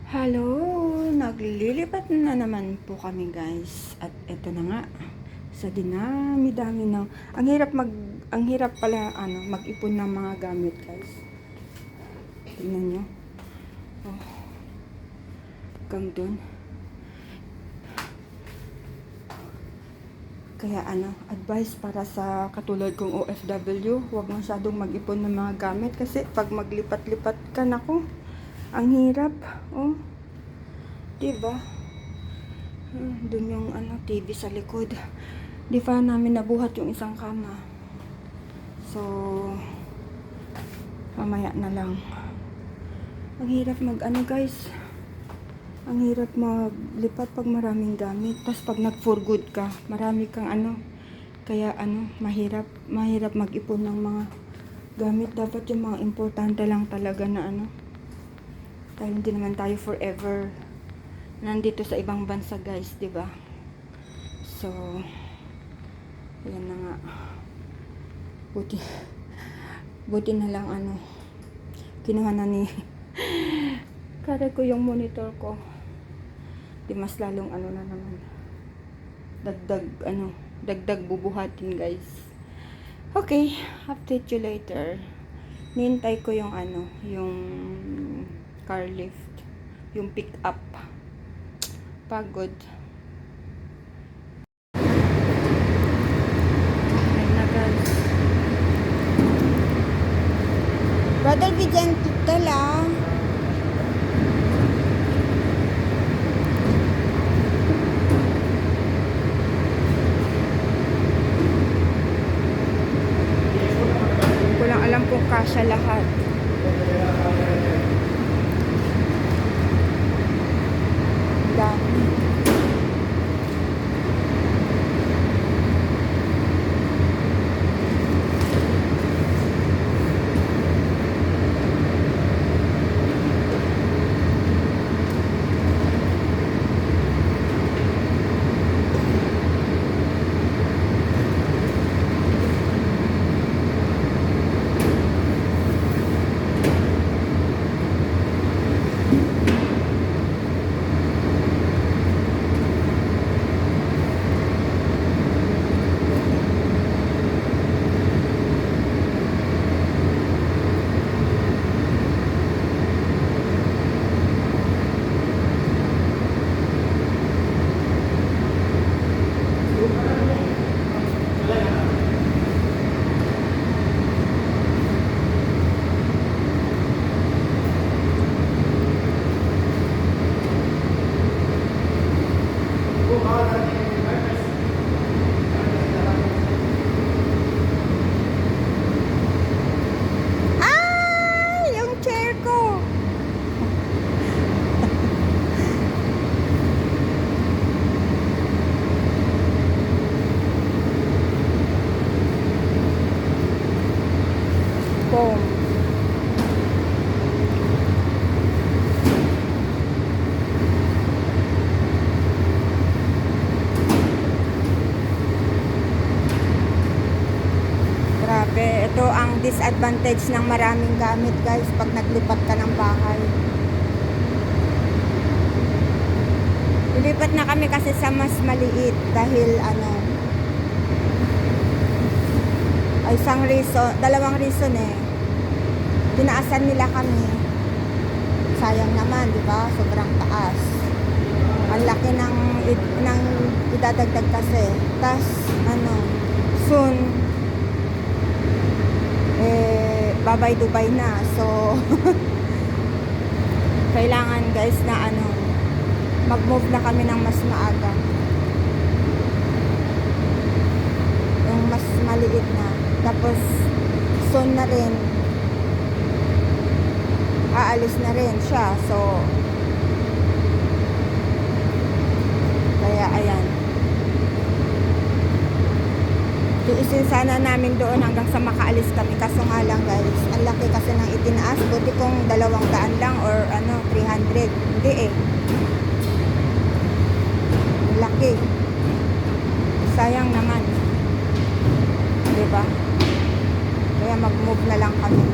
Hello, naglilipat na naman po kami guys. At eto na nga, sa dinami-dami ng ang hirap pala mag-ipon ng mga gamit guys. Tingnan nyo. Oh, hanggang dun. Kaya advice para sa katulad kong OFW, huwag masyadong mag-ipon ng mga gamit kasi pag maglipat-lipat ka, nako, ang hirap. Oh, diba? Dun yung TV sa likod. Di pa namin nabuhat yung isang kama. So, mamaya na lang. Ang hirap guys. Ang hirap maglipat pag maraming gamit. Tapos pag nag-for good ka, marami kang Kaya mahirap mag-ipon ng mga gamit. Dapat yung mga importante lang talaga na dahil hindi naman tayo forever nandito sa ibang bansa guys, di ba? So, ayan na nga. Buti na lang kinuha na ni kare ko yung monitor ko. Di mas lalong na naman. Dagdag bubuhatin guys. Okay, update you later. Nihintay ko yung yung car lift, yung pick up. Pagod. Ayun na guys. Brother Vicente lang. Hindi ko lang alam kung kasya lahat. Dami. Yung chair ko. Boom. Grabe, ito ang disadvantage ng maraming gamit guys pag naglipat ka ng bahay. Lilipat na kami kasi sa mas maliit dahil dalawang reason tinaasan nila kami. Sayang naman, di ba? Sobrang taas. Ang laki ng idadagdag kasi. Tas soon babay Dubai na. So kailangan guys na mag-move na kami ng mas maaga. Yung mas maliit na. Tapos soon na rin aalis na rin siya. So kaya ayan. Tiisin sana namin doon hanggang sa makaalis kami. Kaso nga lang guys, ang laki kasi ng itinaas. Buti kung 200 lang or 300. Hindi ang laki. Sayang naman. Diba? Kaya mag-move na lang kami.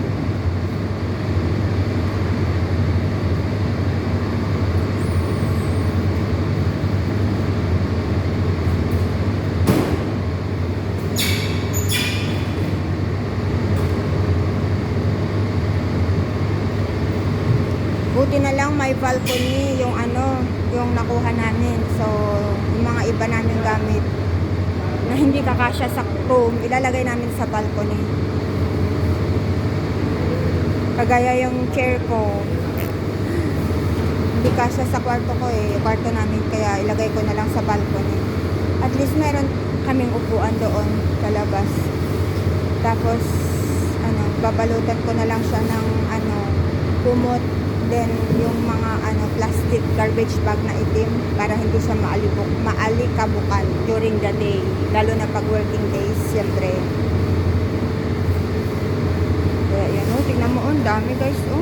Buti na lang may balcony yung ano, yung nakuha namin. So, yung mga iba namin gamit na hindi kakasya sa room, ilalagay namin sa balcony. Kagaya yung chair ko, hindi kasya sa kwarto ko eh, kwarto namin, kaya ilagay ko na lang sa balcony. At least meron kaming upuan doon sa labas. Tapos, ano, babalutan ko na lang siya ng ano, kumot. Then, yung mga ano, plastic garbage bag na itim para hindi siya maalikabukan during the day. Lalo na pag working days, siyempre. Kaya yan, oh, tingnan mo, oh, dami guys, oh.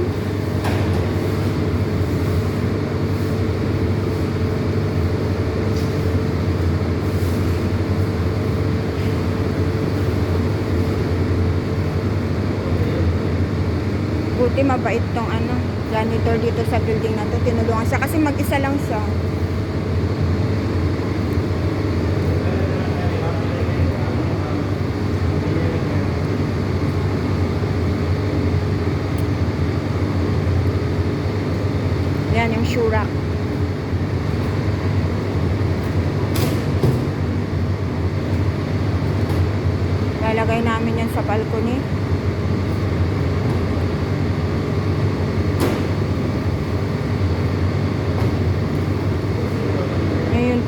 Buti mabait tong ano, janitor dito sa building na to. Tinulungan siya kasi mag-isa lang siya. Yan yung shoe rack. Lalagay namin yan sa balcony.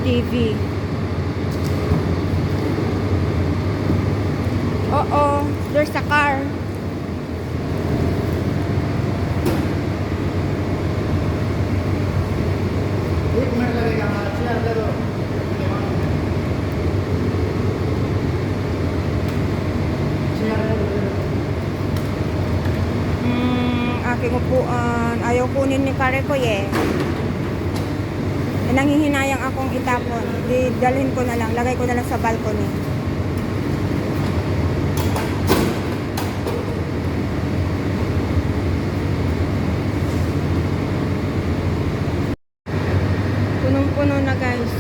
TV. Oh, there's a car. Aking upuan. Ayaw kunin ni Kare ko eh. Nanghihinayang akong itapon. Di dalhin ko na lang, lagay ko na lang sa balcony. Punong-puno na guys.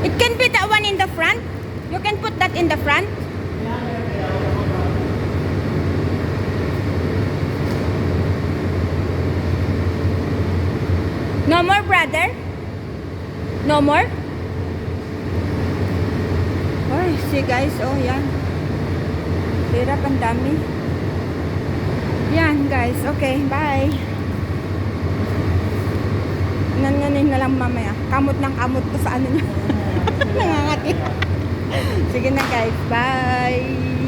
It can be that one in the front. You can put that in the front. No more, brother? No more? Oh, see guys, oh yan. Hirap, ang dami. Yan guys, okay, bye. Nanganin na lang mamaya. Kamot ng kamot ko sa ano niya. Nangangati. Sige na guys, bye.